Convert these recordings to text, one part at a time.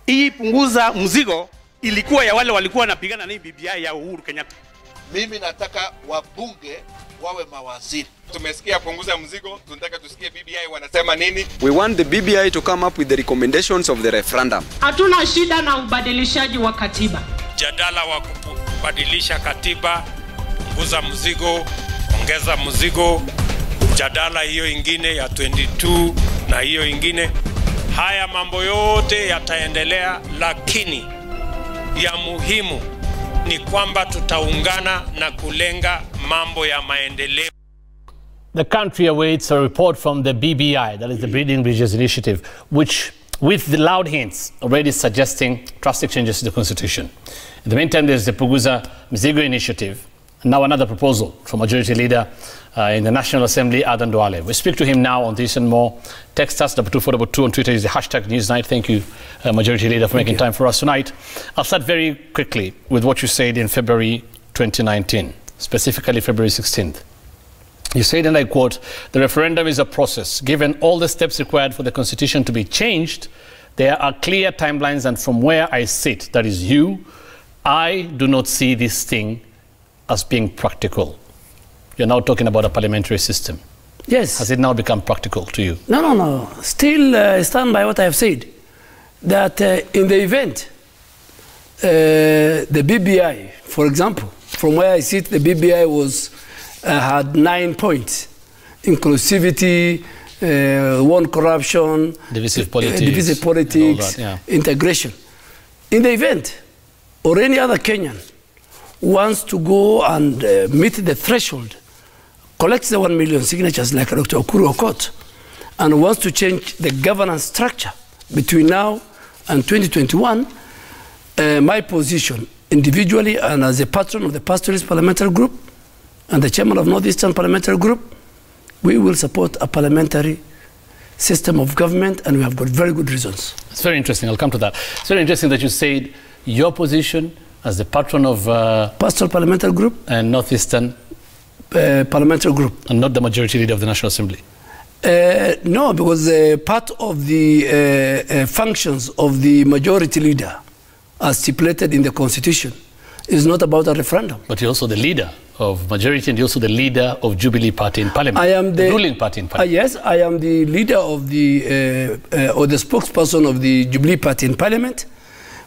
Hii punguza mzigo ilikuwa ya wale walikuwa wanapigana na BBI ya Uhuru Kenyatta. Mimi nataka wabunge wawe mawaziri. Tumesikia punguza mzigo, tunataka tusikie BBI wanasema nini. We want the BBI to come up with the recommendations of the referendum. Hatuna shida na ubadilishaji wa katiba. Jadala wa kubadilisha katiba, punguza mzigo, ongeza mzigo, jadala hiyo ingine ya 22 na hiyo ingine. Haya mambo yote yataendelea, lakini ya muhimu ni kwamba tutaungana na kulenga mambo ya maendeleo. The country awaits a report from the BBI, that is the Breeding Bridges Initiative, which, with the loud hints, already suggesting drastic changes to the Constitution. In the meantime, there's the Punguza Mizigo Initiative, and now another proposal from Majority Leader in the National Assembly, Aden Duale. We speak to him now on this and more. Text us, 24422 on Twitter is the hashtag Newsnight. Thank you, Majority Leader, for making time for us tonight. I'll start very quickly with what you said in February 2019, specifically February 16th. You said, and I quote, "The referendum is a process. Given all the steps required for the Constitution to be changed, there are clear timelines, and from where I sit, that is you, I do not see this thing as being practical." You're now talking about a parliamentary system. Yes. Has it now become practical to you? No. Still stand by what I have said. That in the event, the BBI, for example, from where I sit, the BBI had 9 points: inclusivity, one corruption, divisive politics, integration. In the event, or any other Kenyan wants to go and meet the threshold, collects the 1 million signatures like Dr. Okot, and wants to change the governance structure between now and 2021, my position individually and as a patron of the Pastoralist Parliamentary Group and the chairman of Northeastern Parliamentary Group, we will support a parliamentary system of government, and we have got very good reasons. It's very interesting. I'll come to that. It's very interesting that you said your position as the patron of Pastoral Parliamentary Group and Northeastern Parliamentary Group, and not the Majority Leader of the National Assembly. No, because part of the functions of the Majority Leader, as stipulated in the Constitution, is not about a referendum. But you're also the leader of Majority, and you're also the leader of Jubilee Party in Parliament. I am the ruling party in Parliament. Yes, I am the leader of the or the spokesperson of the Jubilee Party in Parliament.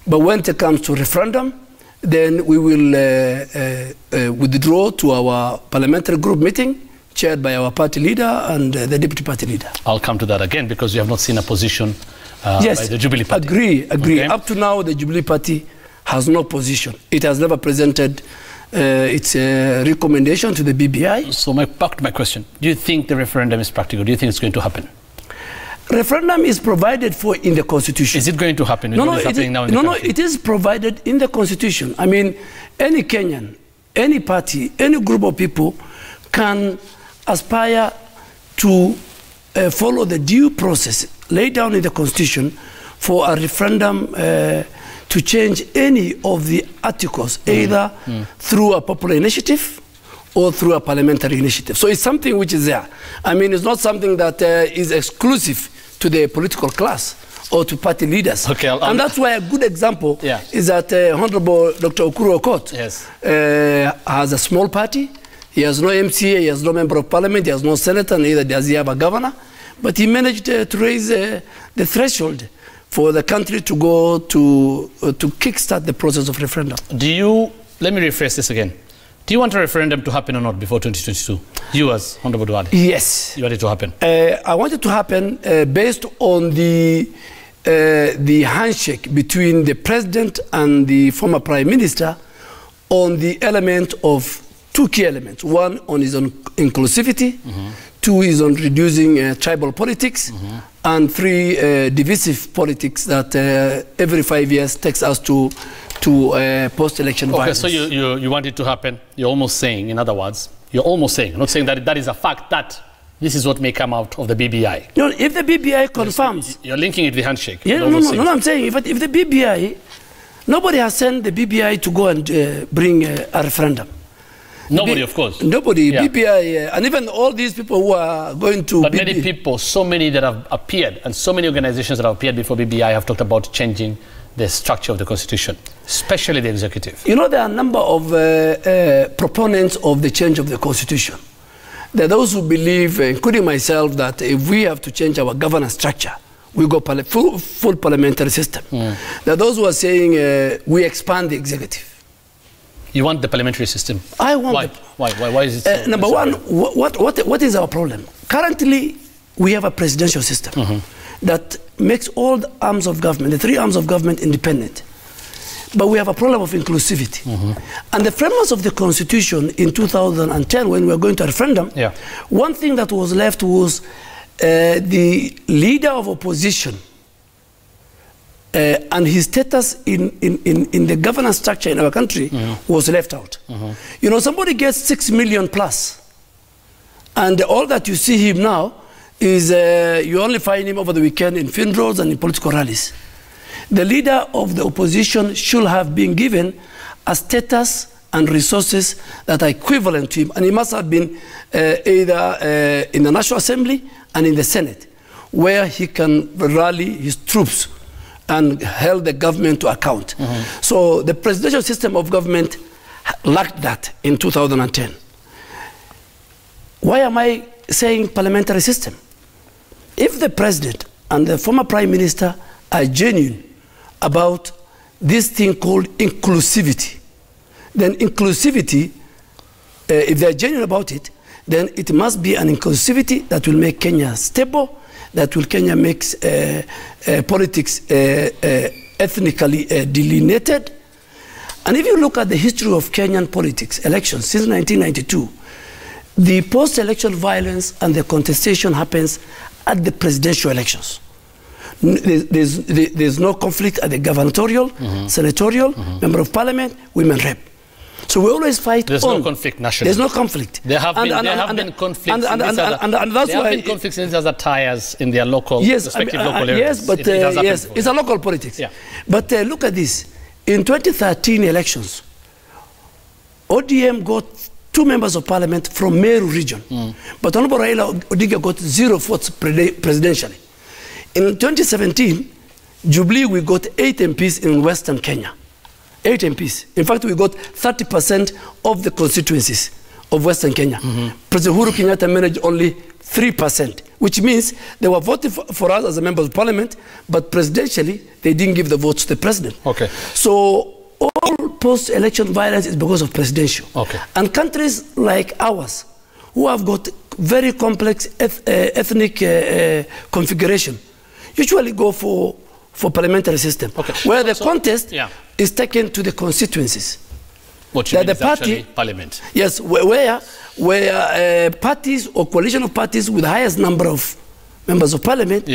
But when it comes to referendum, then we will withdraw to our parliamentary group meeting, chaired by our party leader and the deputy party leader. I'll come to that again, because you have not seen a position by the Jubilee Party. Agree. Okay. Up to now, the Jubilee Party has no position. It has never presented its recommendation to the BBI. So back to my question. Do you think the referendum is practical? Do you think it's going to happen? Referendum is provided for in the Constitution. Is it going to happen? No, it is provided in the Constitution. I mean, any Kenyan, any party, any group of people can aspire to follow the due process laid down in the Constitution for a referendum to change any of the articles, either through a popular initiative or through a parliamentary initiative. So it's something which is there. I mean, it's not something that is exclusive to the political class or to party leaders. Okay, and that's why a good example is that Honorable Dr. Okuru Okot has a small party. He has no MCA, he has no member of parliament, he has no senator, neither does he have a governor. But he managed to raise the threshold for the country to go to kickstart the process of referendum. Let me rephrase this again. Do you want a referendum to happen or not before 2022? You as Honorable Duale? Yes. You want it to happen? I want it to happen based on the handshake between the President and the former Prime Minister on the element of two key elements. One is on inclusivity, two is on reducing tribal politics, and three, divisive politics that every 5 years takes us to post-election violence. Okay, so you want it to happen. You're almost saying, in other words, I'm not saying that that is a fact, that this is what may come out of the BBI. No, if the BBI confirms... You're linking it with the handshake. Yeah, no, I'm saying if the BBI... Nobody has sent the BBI to go and bring a referendum. Nobody, of course. Nobody, Yeah. BBI, and even all these people who are going to But BBI. many people, so many that have appeared, and so many organizations that have appeared before BBI have talked about changing the structure of the constitution, especially the executive. You know, there are a number of proponents of the change of the constitution. There are those who believe, including myself, that if we have to change our governance structure, we go full parliamentary system. There are those who are saying we expand the executive. You want the parliamentary system? I want. Why? Why is it so? Number one, what is our problem? Currently, we have a presidential system that makes all the arms of government, the three arms of government, independent. But we have a problem of inclusivity. And the framers of the Constitution in 2010, when we were going to a referendum, one thing that was left was the leader of opposition and his status in the governance structure in our country was left out. You know, somebody gets 6 million plus, and all that you see him now is you only find him over the weekend in funerals and in political rallies. The leader of the opposition should have been given a status and resources that are equivalent to him, and he must have been either in the National Assembly and in the Senate, where he can rally his troops and hold the government to account. So the presidential system of government lacked that in 2010. Why am I saying parliamentary system? If the president and the former prime minister are genuine about this thing called inclusivity, then inclusivity, if they're genuine about it, then it must be an inclusivity that will make Kenya stable, that will Kenya makes politics ethnically delineated. And if you look at the history of Kenyan politics, elections since 1992, the post-election violence and the contestation happens at the presidential elections. There's no conflict at the gubernatorial, senatorial, member of parliament, women rep. So we always fight. There's no conflict nationally. There's no conflict. There have been conflicts. And that's why conflicts in other tires in their local, respective local areas. Yes, but yes, it's a local politics. Yeah. But look at this. In 2013 elections, ODM got 2 members of parliament from Meru region, but Honorable Raila Odinga got 0 votes presidentially. In 2017, Jubilee, we got 8 MPs in Western Kenya. 8 MPs. In fact, we got 30% of the constituencies of Western Kenya. President Uhuru Kenyatta managed only 3%, which means they were voting for us as a member of parliament, but presidentially, they didn't give the votes to the president. Okay. So all post-election violence is because of presidential. Okay. And countries like ours, who have got very complex ethnic configuration, usually go for parliamentary system, where the contest is taken to the constituencies. What you mean is actually parliament. Yes, where parties or coalition of parties with the highest number of members of parliament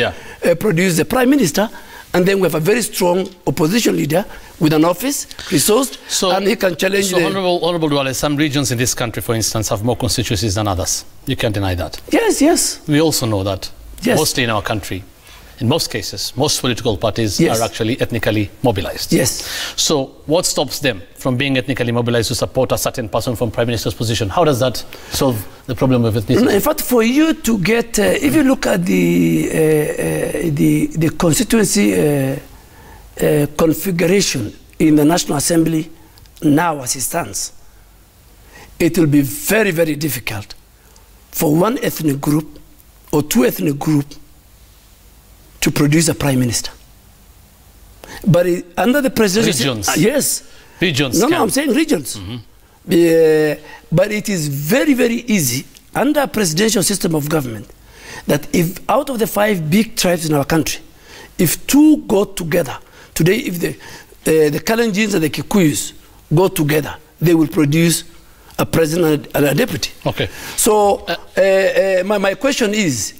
produce the prime minister, and then we have a very strong opposition leader with an office, resourced, and he can challenge the... Honorable Duale, some regions in this country, for instance, have more constituencies than others. You can't deny that. Yes, yes. We also know that. Yes. Mostly in our country, in most cases, most political parties are actually ethnically mobilized. Yes. So what stops them from being ethnically mobilized to support a certain person from Prime Minister's position? How does that solve the problem of ethnicity? In fact, for you to get, if you look at the constituency configuration in the National Assembly now as it stands, it will be very, very difficult for one ethnic group or 2 ethnic groups to produce a prime minister. But under the presidential... Regions. Yes. Regions. No, I'm saying regions. But it is very, very easy under a presidential system of government that if out of the 5 big tribes in our country, if 2 go together, today if the Kalenjins and the Kikuyus go together, they will produce a president and a deputy. Okay. So my question is,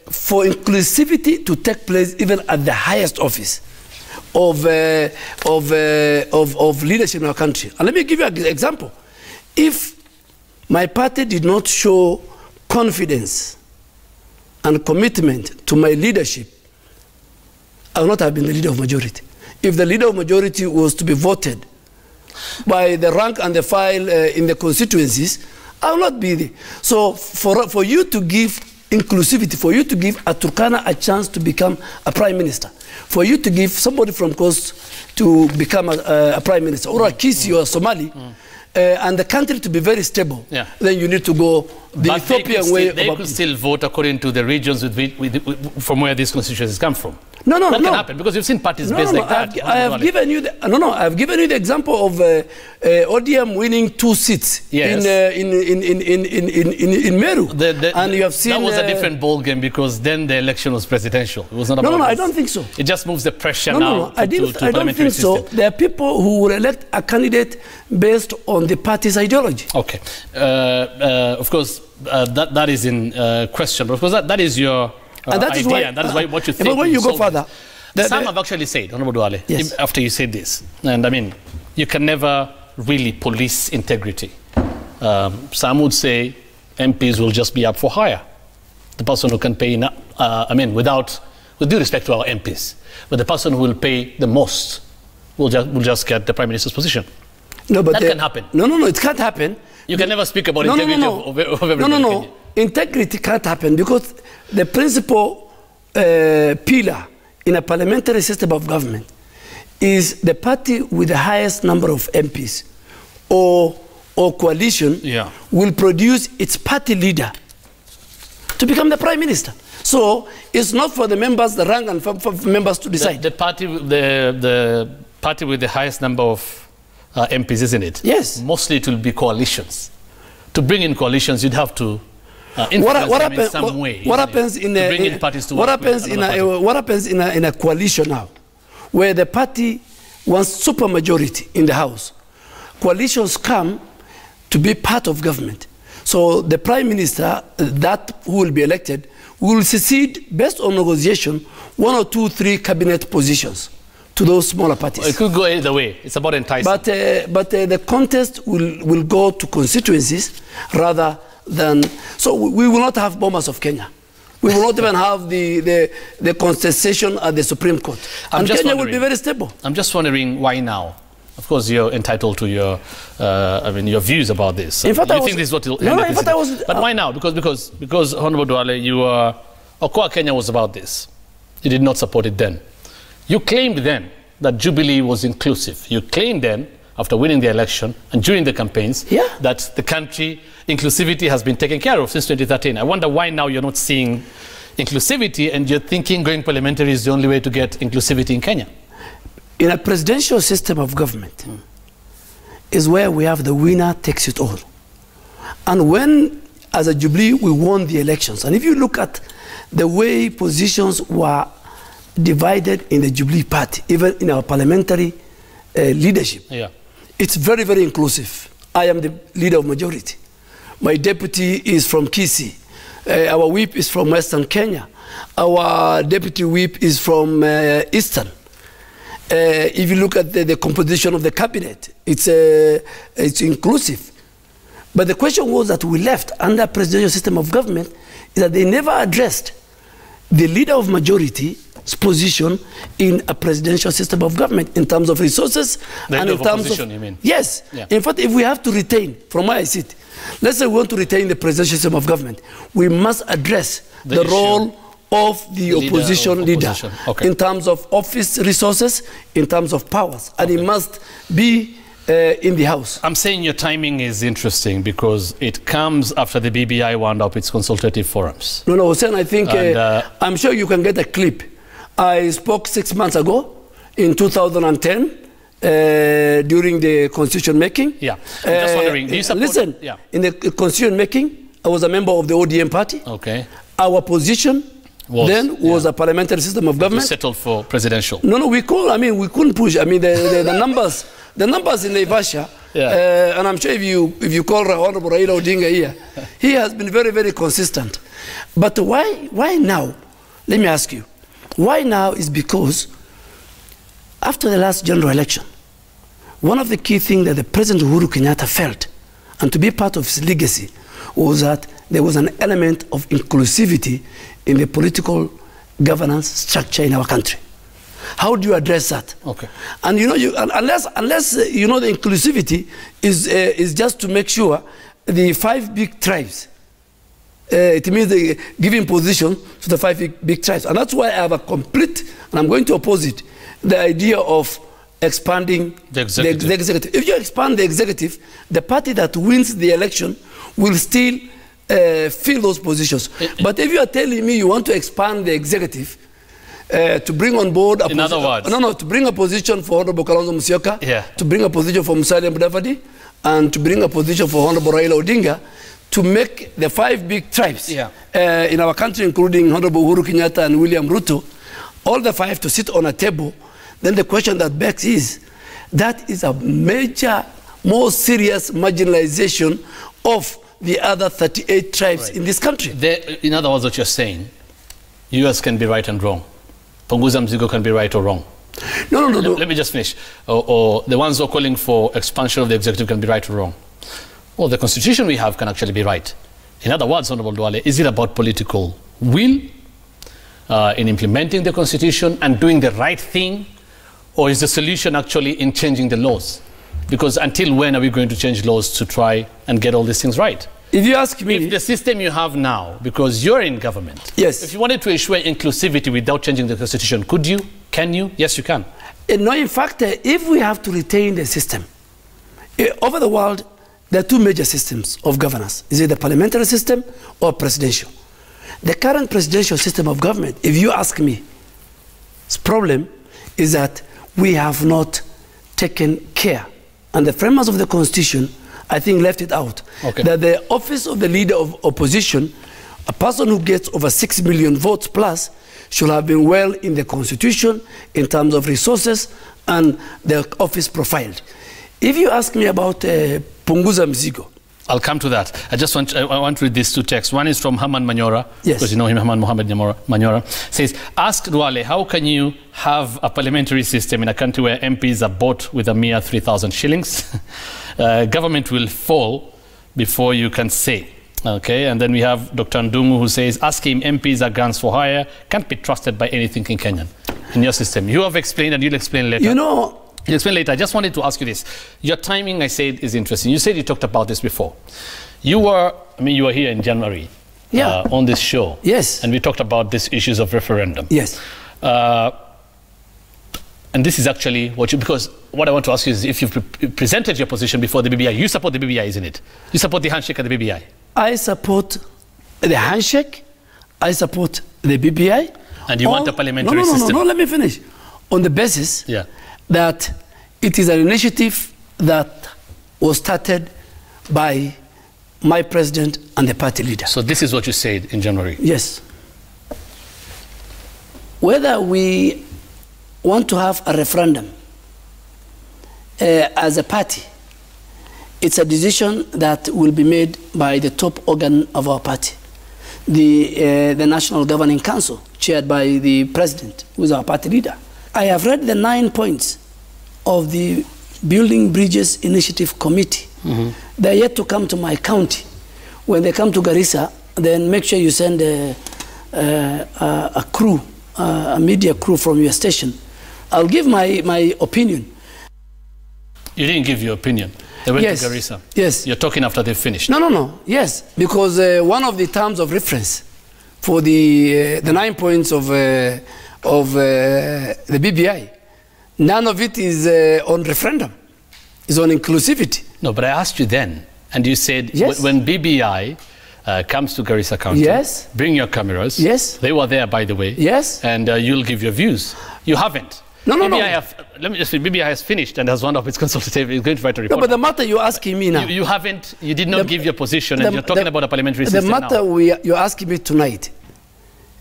for inclusivity to take place even at the highest office of leadership in our country. And let me give you an example. If my party did not show confidence and commitment to my leadership, I would not have been the leader of majority. If the leader of majority was to be voted by the rank and the file in the constituencies, I will not be there. So for you to give inclusivity, for you to give a Turkana a chance to become a prime minister, for you to give somebody from Coast to become a prime minister, or a Kisi or a Somali, and the country to be very stable, then you need to go the Ethiopian way. They could still vote according to the regions from where these constituencies come from. No, that can happen, because you've seen parties based like that. I've given you the example of ODM winning 2 seats in Meru, and you have seen that was a different ball game, because then the election was presidential. It was not about I don't think so. It just moves the pressure now. I don't think so. There are people who will elect a candidate based on the party's ideology. Okay, of course that is in question. Of course that is your. And that is why, that is why what you think. But when you go further, some have actually said, Honorable Duale, after you said this, and I mean, you can never really police integrity. Some would say MPs will just be up for hire. The person who can pay, with due respect to our MPs, but the person who will pay the most will just get the Prime Minister's position. No, but that can happen. No, it can't happen. You can never speak about integrity of everybody. No. Integrity can't happen, because the principal pillar in a parliamentary system of government is the party with the highest number of MPs or coalition will produce its party leader to become the prime minister. So it's not for the members, the rank and for members to decide. The party with the highest number of MPs, isn't it? Yes. Mostly it will be coalitions. To bring in coalitions, you'd have to what happens in a coalition now, where the party wants supermajority in the House? Coalitions come to be part of government. So the prime minister who will be elected will secede based on negotiation 1 or 2, 3 cabinet positions to those smaller parties. It could go either way. It's about enticing. But the contest will go to constituencies rather than. So we will not have bombers of Kenya. We will not even have the contestation at the Supreme Court. And Kenya will be very stable. I'm just wondering why now. Of course, you're entitled to your views about this. In fact, you think this is what will end it? But why now? Because Honorable Duale, Okoa Kenya was about this. You did not support it then. You claimed then that Jubilee was inclusive. You claimed then, after winning the election and during the campaigns, that the country, inclusivity has been taken care of since 2013. I wonder why now you're not seeing inclusivity and you're thinking going parliamentary is the only way to get inclusivity in Kenya. In a presidential system of government is where we have the winner takes it all. And when, as a Jubilee, we won the elections, and if you look at the way positions were divided in the Jubilee party, even in our parliamentary leadership, it's very, very inclusive. I am the leader of majority. My deputy is from Kisii. Our whip is from Western Kenya. Our deputy whip is from Eastern. If you look at the composition of the cabinet, it's inclusive. But the question was that we left under presidential system of government is that they never addressed the leader of majority's position in a presidential system of government in terms of resources and in terms of, you mean? Yes. Yeah. In fact, if we have to retain, from where I sit, let's say we want to retain the presidential system of government, we must address the role of the opposition leader in terms of office resources, in terms of powers, and it must be in the House. I'm saying your timing is interesting because it comes after the BBI wound up its consultative forums. No, Hussein, I think, I'm sure you can get a clip. I spoke 6 months ago, in 2010, during the constitution making. Yeah, I'm just wondering, do you support... Listen, in the constitution making, I was a member of the ODM party. Okay. Our position was a parliamentary system of government. You settled for presidential. No, we couldn't push. I mean, the numbers, the numbers in Naivasha, and I'm sure if you call Honorable Raila Odinga here, he has been very, very consistent. But why now? Let me ask you. Why now is because after the last general election, one of the key things that the President Uhuru Kenyatta felt, and to be part of his legacy, was that there was an element of inclusivity in the political governance structure in our country. How do you address that? Okay. And you know, unless you know, the inclusivity is just to make sure the 5 big tribes. It means the giving position to the 5 big tribes, and that's why I have a complete, and I'm going to oppose it, the idea of expanding the executive. If you expand the executive, the party that wins the election will still fill those positions. But if you are telling me you want to expand the executive to bring on board a to bring a position for Honorable Kalonzo Musyoka, to bring a position for Musalia Mudavadi, and to bring a position for Honorable Raila Odinga, to make the 5 big tribes in our country, including Honorable Uhuru Kenyatta and William Ruto, all the 5 to sit on a table, then the question that begs is, that is a major, more serious marginalization of the other 38 tribes in this country. In other words, what you're saying, US can be right and wrong. Punguza Mizigo can be right or wrong. No. Let me just finish. Or the ones who are calling for expansion of the executive can be right or wrong. Well, the constitution we have can actually be right. In other words, Honorable Duale, is it about political will in implementing the constitution and doing the right thing, or is the solution actually in changing the laws? Because until when are we going to change laws to try and get all these things right? If you ask me... If the system you have now, because you're in government, yes, if you wanted to ensure inclusivity without changing the constitution, could you? Can you? Yes, you can. No, in fact, if we have to retain the system, over the world, there are 2 major systems of governance. Is it the parliamentary system or presidential? The current presidential system of government, if you ask me, its problem is that we have not taken care. And the framers of the constitution, I think, left it out. Okay. That the office of the leader of opposition, a person who gets over 6 million votes plus, should have been well in the constitution in terms of resources and the office profiled. If you ask me about Punguza Mizigo, I'll come to that. I want to read these 2 texts. One is from Haman Manyora, yes, because you know him, Haman Mohammed Manyora, says, ask Duale, how can you have a parliamentary system in a country where MPs are bought with a mere 3,000 shillings? Government will fall before you can say. Okay, and then we have Dr. Ndungu who says, ask him, MPs are guns for hire, can't be trusted by any thinking Kenyan in your system. You have explained and you'll explain later. You know, you'll explain later. I just wanted to ask you this. Your timing, I said, is interesting. You said you talked about this before. You were here in January on this show. Yes. And we talked about these issues of referendum. Yes. And this is actually because what I want to ask you is, if you've presented your position before the BBI, you support the BBI, isn't it? You support the handshake at the BBI? I support the handshake. I support the BBI. And you want a parliamentary system? No, let me finish. On the basis that it is an initiative that was started by my president and the party leader. So this is what you said in January? Yes. Whether we want to have a referendum as a party, it's a decision that will be made by the top organ of our party, the National Governing Council, chaired by the president, who is our party leader. I have read the 9 points of the Building Bridges Initiative Committee. They're yet to come to my county. When they come to Garissa, then make sure you send a crew, a media crew from your station. I'll give my opinion. You didn't give your opinion. They went to Garissa. Yes. You're talking after they finished. No. Yes, because one of the terms of reference for the 9 points of the BBI, none of it is on referendum. It's on inclusivity. No, but I asked you then, and you said when BBI comes to Garissa County, bring your cameras. Yes. They were there, by the way. Yes. And you'll give your views. You haven't. No. Let me just say, BBI has finished and has one of its consultative. It's going to write a report. No, but the matter you're asking me now. You haven't. You did not give your position, and you're talking about a parliamentary system now. The matter you're asking me tonight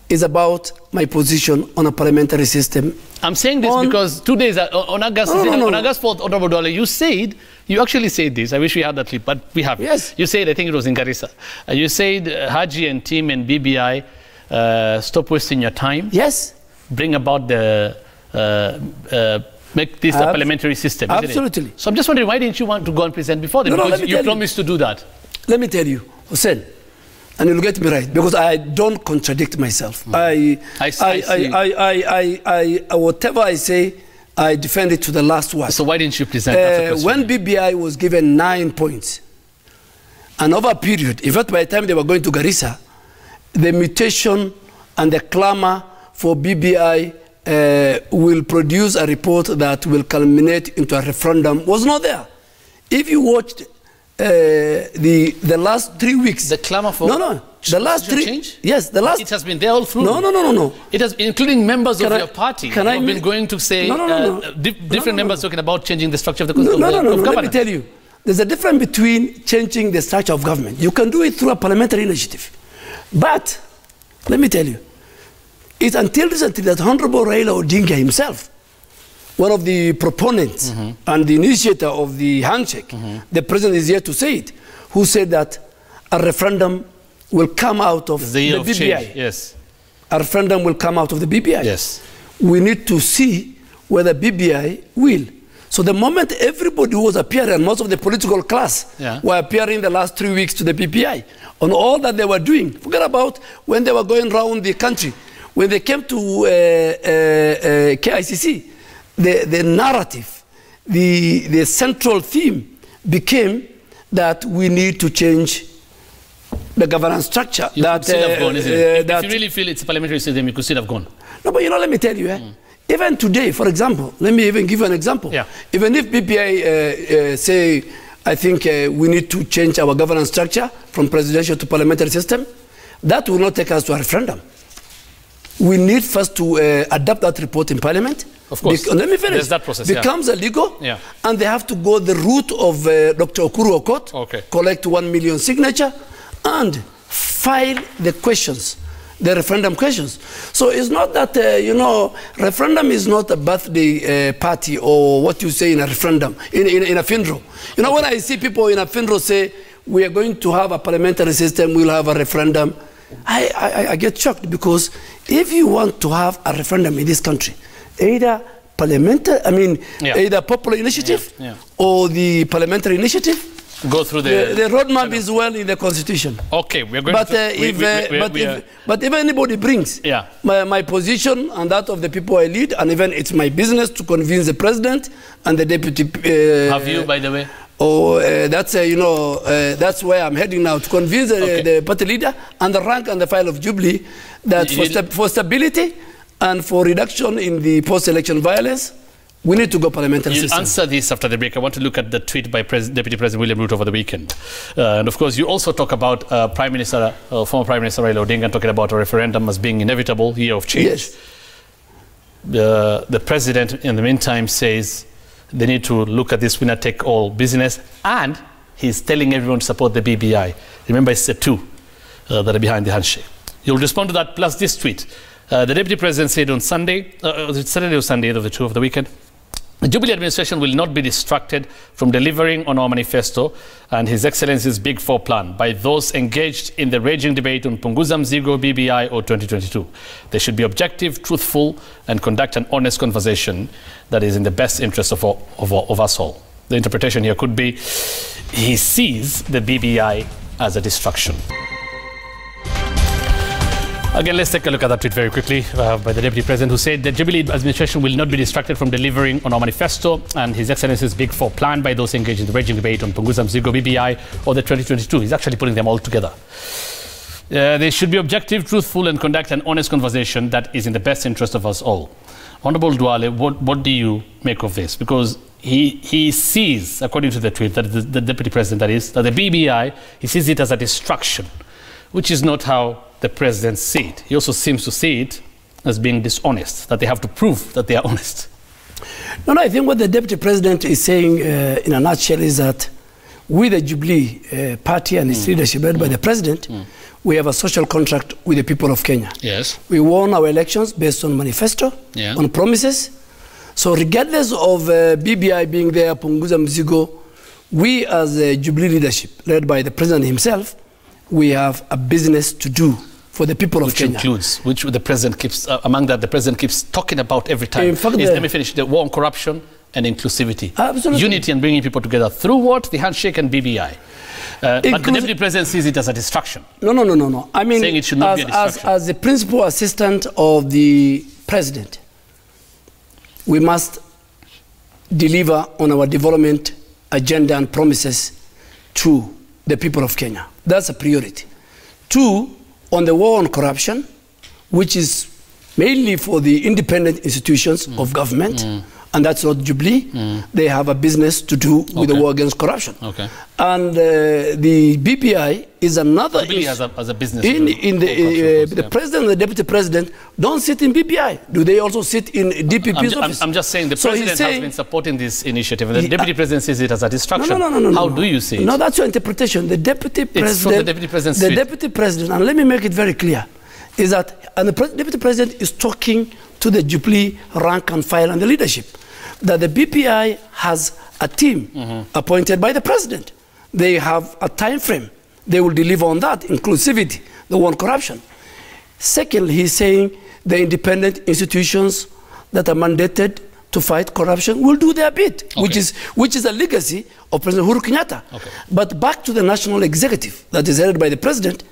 is about my position on a parliamentary system. I'm saying this because 2 days on August 4th, Honorable Duale, you actually said this. I wish we had that clip, but we have it. Yes. You said, I think it was in Garissa. You said Haji and team and BBI, stop wasting your time. Yes. Bring about make this a parliamentary system. Absolutely. So I'm just wondering, why didn't you want to go and present before them? Because you promised to do that. Let me tell you, Hussein, and you'll get me right, because I don't contradict myself. Whatever I say, I defend it to the last word. So why didn't you present? When BBI was given 9 points, and over a period, in fact, by the time they were going to Garissa, the mutation and the clamor for BBI will produce a report that will culminate into a referendum was not there. If you watched the last 3 weeks, the clamor for the last 3 change? Yes, the last. It has been there all through. No. It has, including members of your party, who have been going to say different members talking about changing the structure of the government. Let me tell you, there's a difference between changing the structure of government. You can do it through a parliamentary initiative, but let me tell you, it's until recently that Honorable Raila Odinga himself, one of the proponents and the initiator of the handshake, the president is here to say it, who said that a referendum will come out of the BBI. Change. Yes. A referendum will come out of the BBI. Yes. We need to see whether BBI will. So the moment everybody who was appearing, most of the political class were appearing the last 3 weeks to the BBI on all that they were doing. Forget about when they were going around the country. When they came to KICC, the narrative, the central theme became that we need to change the governance structure. You could still have gone, isn't it? If you really feel it's a parliamentary system, you could still have gone. No, but let me tell you, even today, for example, let me even give you an example. Yeah. Even if BBI say, I think we need to change our governance structure from presidential to parliamentary system, that will not take us to a referendum. We need first to adopt that report in Parliament. Of course. Let me finish. There's that process. Becomes illegal, and they have to go the route of Dr. Okuru Okot, collect 1 million signature, and file the questions, the referendum questions. So it's not that, referendum is not a birthday party or what you say in a referendum, in a funeral. When I see people in a funeral say, we are going to have a parliamentary system, we'll have a referendum, I get shocked, because if you want to have a referendum in this country, either parliamentary, either popular initiative or the parliamentary initiative, go through the roadmap is well in the constitution. Okay, we're going but if anybody brings my position and that of the people I lead, and even it's my business to convince the president and the deputy. Have you, by the way? That's where I'm heading now, to convince the party leader and the rank and the file of Jubilee that for stability and for reduction in the post-election violence, we need to go parliamentary system. You'll answer this after the break. I want to look at the tweet by Deputy President William Ruto over the weekend. And of course, you also talk about former Prime Minister Raila Odinga talking about a referendum as being inevitable, year of change. Yes. The president, in the meantime, says they need to look at this winner-take-all business, and he's telling everyone to support the BBI. Remember, it's the two that are behind the handshake. You'll respond to that, plus this tweet. The Deputy President said on Saturday or Sunday, either of the two of the weekend, the Jubilee administration will not be distracted from delivering on our manifesto and His Excellency's Big Four plan by those engaged in the raging debate on Punguza, Mizigo, BBI or 2022. They should be objective, truthful, and conduct an honest conversation that is in the best interest of us all. The interpretation here could be he sees the BBI as a distraction. Again, let's take a look at that tweet very quickly by the Deputy President, who said the Jubilee administration will not be distracted from delivering on our manifesto and His Excellency's Big Four plan by those engaged in the raging debate on Punguza, Mizigo, BBI or the 2022. He's actually putting them all together. They should be objective, truthful, and conduct an honest conversation that is in the best interest of us all. Honorable Duale, what do you make of this? Because he sees, according to the tweet, that the Deputy President, that the BBI, he sees it as a distraction, which is not how the president see it. He also seems to see it as being dishonest, that they have to prove that they are honest. No, I think what the Deputy President is saying in a nutshell is that we, the Jubilee party and its leadership led by the President, we have a social contract with the people of Kenya. Yes. We won our elections based on manifesto, on promises. So regardless of BBI being there, Punguza, Mizigo, we as a Jubilee leadership led by the President himself, we have a business to do for the people of Kenya. Which the President keeps, among that, the President keeps talking about every time. In fact, let me finish, the war on corruption and inclusivity. Absolutely. Unity and bringing people together through what? The handshake and BBI. But the Deputy President sees it as a distraction. No. I mean, saying it should not be a distraction. As the principal assistant of the President, we must deliver on our development agenda and promises to the people of Kenya. That's a priority. 2, on the war on corruption, which is mainly for the independent institutions of government, and that's not Jubilee. They have a business to do with the war against corruption. And the BBI is another Jubilee has a business. The president and the deputy president don't sit in BBI. Do they also sit in DPP's office? I'm just saying the president has been supporting this initiative, and the deputy president sees it as a distraction. No. How do you see it? No, that's your interpretation. The deputy president. It's from the deputy president's The deputy president, and let me make it very clear, is that and the deputy president is talking to the Jubilee rank and file and the leadership, that the BPI has a team appointed by the president. They have a time frame. They will deliver on that, inclusivity, the war on corruption. Second, he's saying the independent institutions that are mandated to fight corruption will do their bit, which is a legacy of President Uhuru Kenyatta. But back to the national executive that is headed by the president,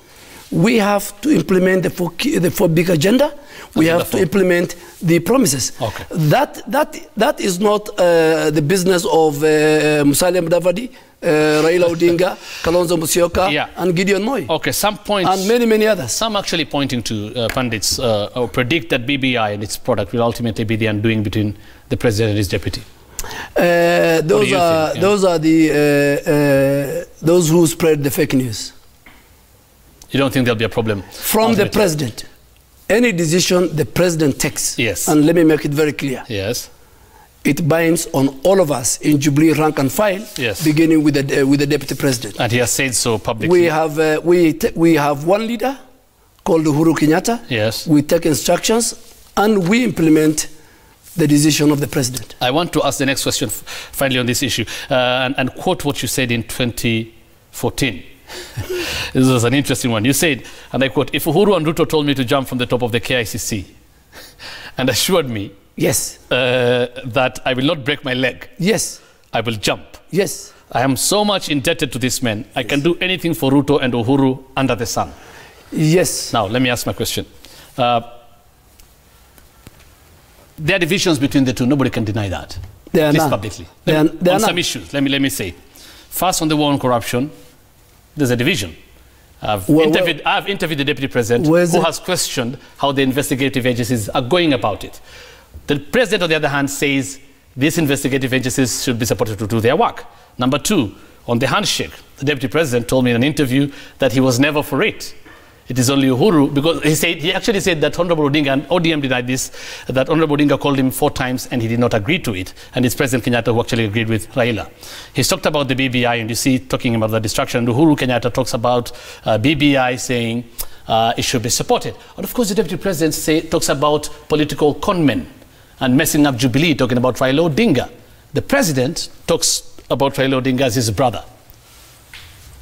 we have to implement the 4 big agenda. We have to implement the promises. That is not the business of Musalia Mudavadi, Raila Odinga, Kalonzo Musyoka, and Gideon Moi. Some points. And many others. Some actually pointing to pundits or predict that BBI and its product will ultimately be the undoing between the president and his deputy. Those are those who spread the fake news. You don't think there'll be a problem? From the president. Any decision the president takes, and let me make it very clear, it binds on all of us in Jubilee rank and file, beginning with the deputy president. And he has said so publicly. We have one leader called Uhuru Kenyatta. We take instructions and we implement the decision of the president. I want to ask the next question finally on this issue and quote what you said in 2014. This was an interesting one. You said, and I quote, "If Uhuru and Ruto told me to jump from the top of the KICC and assured me that I will not break my leg, I will jump. I am so much indebted to this man. I can do anything for Ruto and Uhuru under the sun." Now, let me ask my question. There are divisions between the two. Nobody can deny that. At least publicly. On some issues, let me say. First, on the war on corruption, there's a division. I've interviewed the deputy president who has questioned how the investigative agencies are going about it. The president, on the other hand, says these investigative agencies should be supported to do their work. Number 2, on the handshake, the deputy president told me in an interview that he was never for it. It is only Uhuru, because he actually said that Honorable Odinga, and ODM denied this, that Honorable Odinga called him 4 times and he did not agree to it. And it's President Kenyatta who actually agreed with Raila. He's talked about the BBI, and you see talking about the distraction. And Uhuru Kenyatta talks about BBI saying it should be supported. And of course, the Deputy President talks about political conmen and messing up Jubilee, talking about Raila Odinga. The President talks about Raila Odinga as his brother.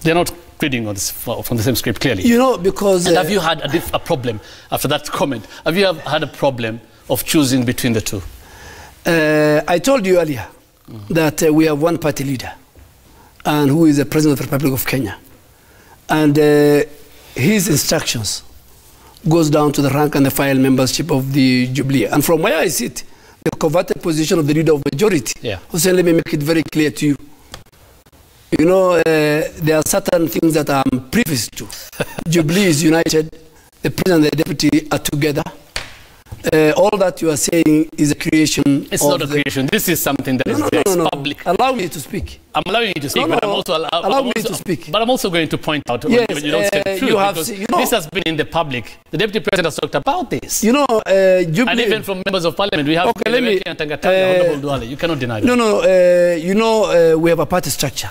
They're not reading on this, from the same script, clearly. You know, because... And have you had a problem, after that comment, have you had a problem of choosing between the two? I told you earlier that we have one party leader, and who is the President of the Republic of Kenya. And his instructions goes down to the rank and the file membership of the Jubilee. And from where I sit, the coveted position of the leader of majority, Hussein, let me make it very clear to you. You know, there are certain things that I'm privy to. Jubilee is united, the president and the deputy are together. All that you are saying is a creation. It's not a creation. This is something that is public. Allow me to speak. I'm allowing you to speak, but I'm also allow me to speak. But I'm also going to point out when you don't say the truth, because this has been in the public. The deputy president has talked about this. You know, Jubilee, and even from members of parliament, we have Honorable Duale. You cannot deny that. No, you know, we have a party structure.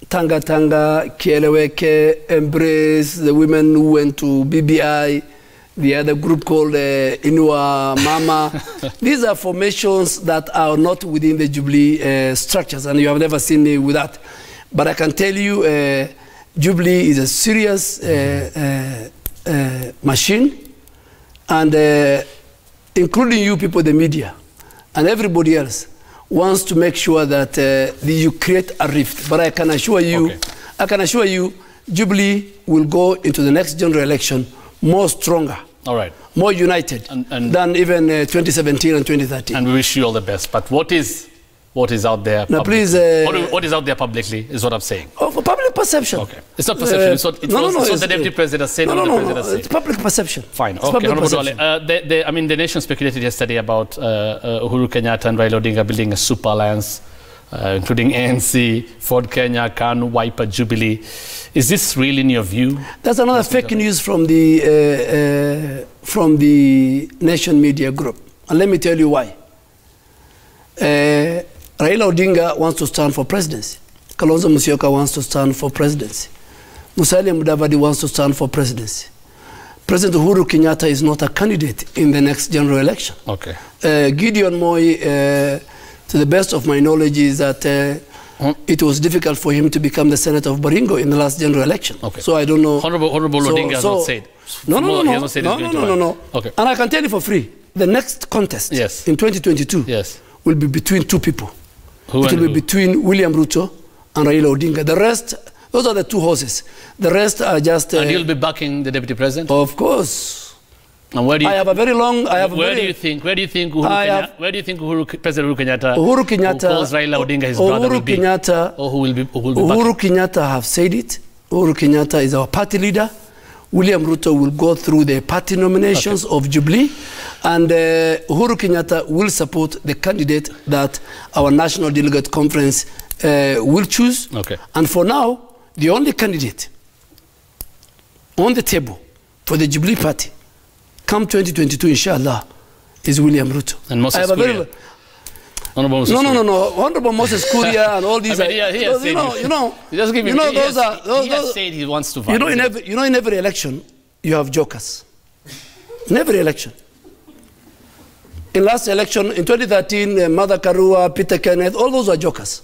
Tanga, Kieleweke, Embrace, the women who went to BBI, the other group called Inua Mama. These are formations that are not within the Jubilee structures, and you have never seen me with that. But I can tell you, Jubilee is a serious machine, and including you people, the media, and everybody else, wants to make sure that you create a rift. But I can assure you, I can assure you, Jubilee will go into the next general election more stronger. All right. More united than even 2017 and 2013. And we wish you all the best. But what is out there now, publicly? please, what is out there publicly is what I'm saying. Oh, for public perception. Okay. It's not perception. It's what the Deputy President said. No. It's public perception. Fine. It's okay. Honorable perception. I mean, the nation speculated yesterday about Uhuru Kenyatta and Raila Odinga building a super alliance, including ANC, Ford Kenya, KANU, Wiper, Jubilee. Is this really in your view? That's another fake news from the Nation Media Group. And let me tell you why. Raila Odinga wants to stand for presidency. Kalonzo Musyoka wants to stand for presidency. Musalia Mudavadi wants to stand for presidency. President Uhuru Kenyatta is not a candidate in the next general election. Okay. Gideon Moi, to the best of my knowledge, is that it was difficult for him to become the senator of Baringo in the last general election. Okay. So I don't know. Honorable Odinga has not said. No. Okay. And I can tell you for free, the next contest in 2022 will be between two people. It will be between William Ruto and Raila Odinga. The rest, those are the two horses. The rest are just... and you'll be backing the Deputy President? Of course. And where do you, I have a very long... where do you think President Uhuru Kenyatta who calls Raila Odinga his brother will be? Or who will be Uhuru Kenyatta have said it. Uhuru Kenyatta is our party leader. William Ruto will go through the party nominations of Jubilee, and Uhuru Kenyatta will support the candidate that our National Delegate Conference will choose. Okay. And for now, the only candidate on the table for the Jubilee Party, come 2022, inshallah, is William Ruto. And Moses Kuria. Honorable Moses Kuria. No. Honorable Moses Kuria and all these. He has said he wants to fight. In every election, you have jokers. In every election. In last election, in 2013, Mother Karua, Peter Kenneth, all those are jokers.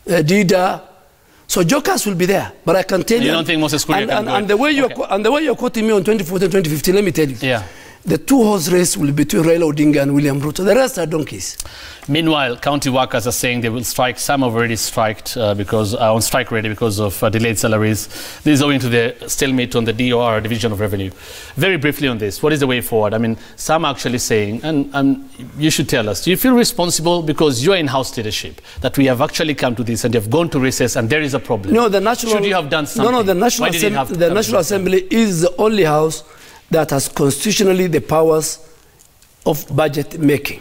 Dida. So jokers will be there, but I can tell you. You don't think Moses Kuria can do it? And the way you're quoting me on 2014, 2015, let me tell you. Yeah. The two-horse race will be between Raila Odinga and William Ruto. The rest are donkeys. Meanwhile, county workers are saying they will strike. Some have already striked on strike ready because of delayed salaries. This is owing to the stalemate on the DOR, Division of Revenue. Very briefly on this, what is the way forward? I mean, some are actually saying, and you should tell us, do you feel responsible because you're in House leadership, that we have actually come to this and you've gone to recess and there is a problem? No, the National... Should you have done something? No, the National Assembly is the only house that has constitutionally the powers of budget making,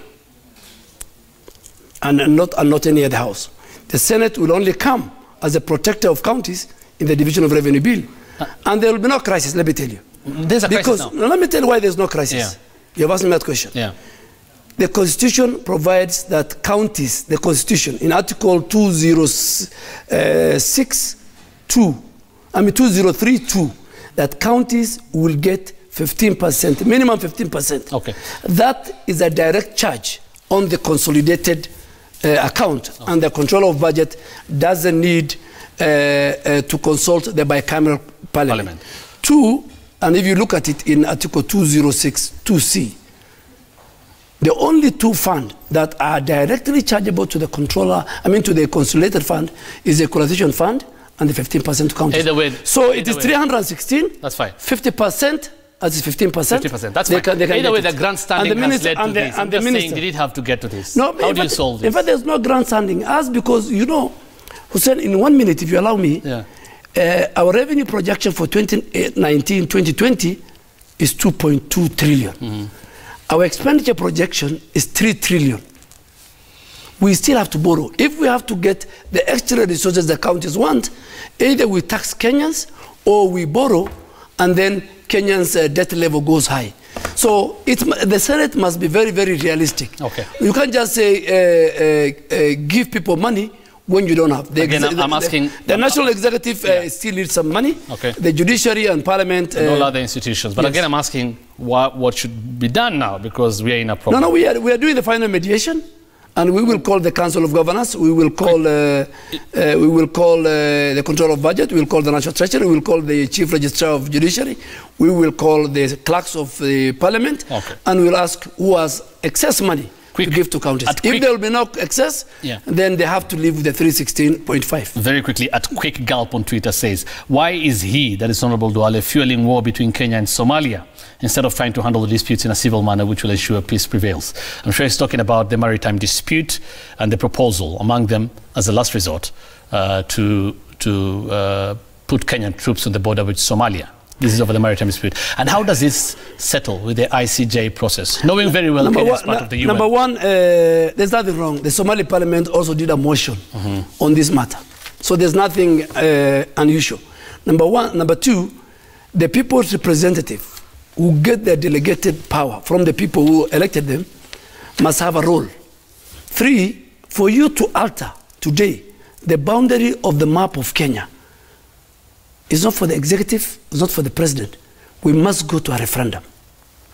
and not any other house. The Senate will only come as a protector of counties in the Division of Revenue Bill, and there will be no crisis. Let me tell you. There's a crisis now. Let me tell you why there's no crisis. Yeah. You have asked me that question. Yeah. The Constitution provides that counties, the Constitution in Article 2032, that counties will get 15%, minimum 15%. Okay. That is a direct charge on the consolidated account, and the controller of budget doesn't need to consult the bicameral parliament. Two, and if you look at it in Article 206(2)(c), the only two funds that are directly chargeable to the controller, to the consolidated fund, is the equalization fund and the 15% to counties. So it is 316. That's fine. 50%. As 15%. 50%. That's fine. Either way, the grandstanding has led to this. I'm just saying, did it have to get to this? No, how do you solve this? In fact, there's no grandstanding. As because, Hussein, in 1 minute, if you allow me, our revenue projection for 2019-2020 is 2.2 trillion. Mm-hmm. Our expenditure projection is 3 trillion. We still have to borrow. If we have to get the extra resources the counties want, either we tax Kenyans or we borrow, and then Kenyans' debt level goes high. So the Senate must be very, very realistic. Okay. You can't just say give people money when you don't have. The National Executive still needs some money. Okay. The Judiciary and Parliament. And all other institutions. But again, I'm asking what should be done now, because we are in a problem. No, we are doing the final mediation. And we will call the Council of Governors, we will call the Controller of Budget, we will call the National Treasury, we will call the Chief Registrar of Judiciary, we will call the clerks of the Parliament, and we will ask who has excess money to give to counties. If there will be no excess, then they have to live with the 316.5. Very quickly, at Quick Gulp on Twitter says, why is he, that is Honorable Duale, fueling war between Kenya and Somalia instead of trying to handle the disputes in a civil manner which will ensure peace prevails? I'm sure he's talking about the maritime dispute and the proposal among them as a last resort to put Kenyan troops on the border with Somalia. This is over the maritime dispute. And how does this settle with the ICJ process? Knowing very well Kenya is part of the UN. Number one, there's nothing wrong. The Somali parliament also did a motion on this matter. So there's nothing unusual. Number one. Number two, the people's representative who get their delegated power from the people who elected them must have a role. Three, for you to alter today the boundary of the map of Kenya, it's not for the executive, it's not for the president. We must go to a referendum.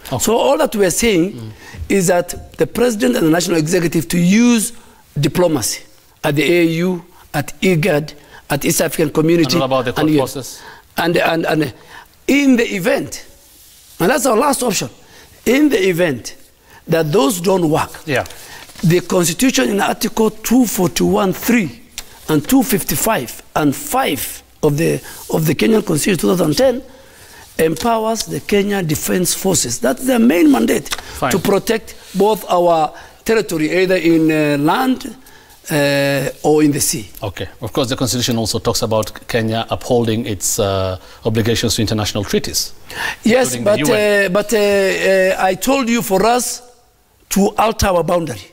Okay. So all that we are saying is that the president and the national executive to use diplomacy at the AU, at IGAD, at East African Community. And what about the court process? And in the event, and that's our last option, in the event that those don't work, the Constitution in Article 241(3) and 255 and 5 of the Kenyan Constitution 2010 empowers the Kenya Defense Forces. That's their main mandate, to protect both our territory, either in land or in the sea. Okay. Of course, the Constitution also talks about Kenya upholding its obligations to international treaties. Yes, but I told you, for us to alter our boundary,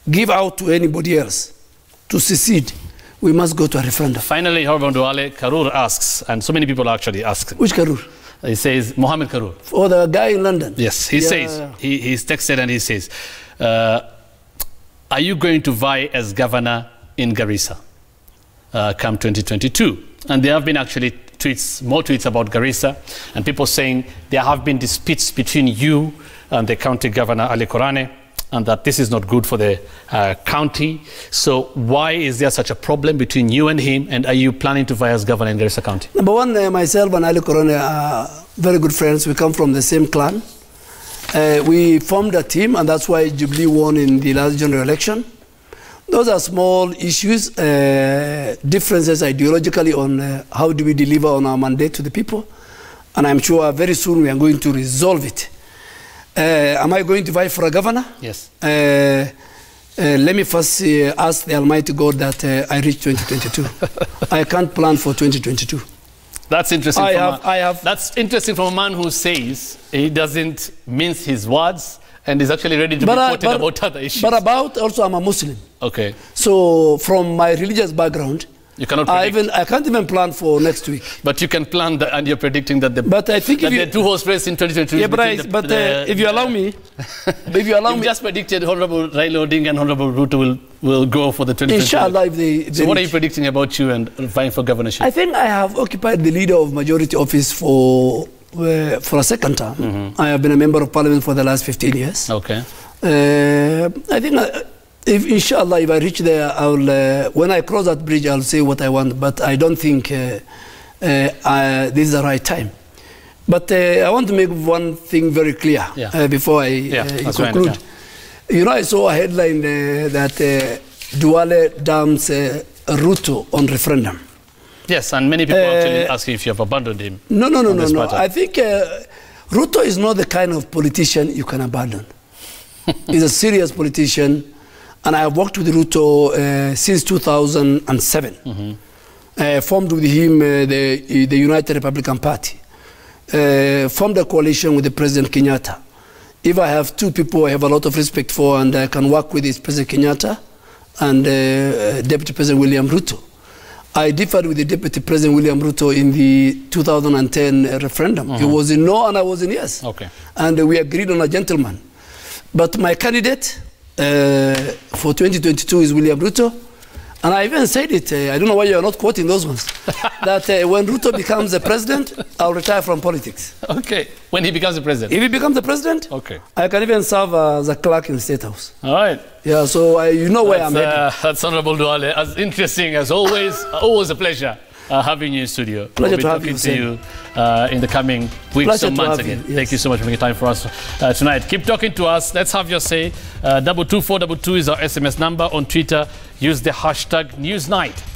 give out to anybody else, to secede, we must go to a referendum. Finally, Honorable Duale, Karur asks, and so many people actually ask. Which Karur? He says, Mohammed Karur. Oh, the guy in London. Yes, he says, he's texted and he says, are you going to vie as governor in Garissa come 2022? And there have been actually more tweets about Garissa, and people saying there have been disputes between you and the county governor, Ali Korane, and that this is not good for the county. So why is there such a problem between you and him, and are you planning to vie as governor in Garissa County? Number one, myself and Ali Korane are very good friends. We come from the same clan. We formed a team, and that's why Jubilee won in the last general election. Those are small issues, differences ideologically on how do we deliver on our mandate to the people. And I'm sure very soon we are going to resolve it. Am I going to vie for a governor? Yes. Let me first ask the Almighty God that I reach 2022. I can't plan for 2022. That's interesting. That's interesting from a man who says he doesn't mince his words and is actually ready to be quoted about other issues. But also I'm a Muslim. Okay. So from my religious background, you cannot predict. I can't even plan for next week. But you can plan, and you're predicting that the two-horse race in 2022. Yeah, if you allow me, you just predicted Honorable Raila Odinga and Honorable Ruto will go for the 2022. Inshallah, so what are you predicting about you and vying for governorship? I think I have occupied the leader of majority office for a second term. I have been a member of parliament for the last 15 years. Okay. I think. Inshallah, if I reach there, when I cross that bridge, I'll say what I want. But I don't think this is the right time. But I want to make one thing very clear before I conclude. You know, I saw a headline that Duale damns Ruto on referendum. Yes, and many people actually asking if you have abandoned him. No. I think Ruto is not the kind of politician you can abandon. He's a serious politician. And I have worked with Ruto since 2007. Formed with him the United Republican Party. Formed a coalition with the President Kenyatta. If I have two people I have a lot of respect for and I can work with is President Kenyatta and Deputy President William Ruto. I differed with the Deputy President William Ruto in the 2010 referendum. He was in no and I was in yes. Okay. And we agreed on a gentleman. But my candidate for 2022 is William Ruto, and I even said it, I don't know why you're not quoting those ones, that when Ruto becomes the president, I'll retire from politics. Okay, when he becomes the president? If he becomes the president, okay, I can even serve as a clerk in the State House. All right. Yeah, so you know where I'm heading. That's Honorable Duale, as interesting as always, always a pleasure. having you in studio. Pleasure we'll be to have talking you, to you in the coming weeks or months again. Yes. Thank you so much for making time for us tonight. Keep talking to us. Let's have your say. 22422 is our SMS number. On Twitter, use the hashtag Newsnight.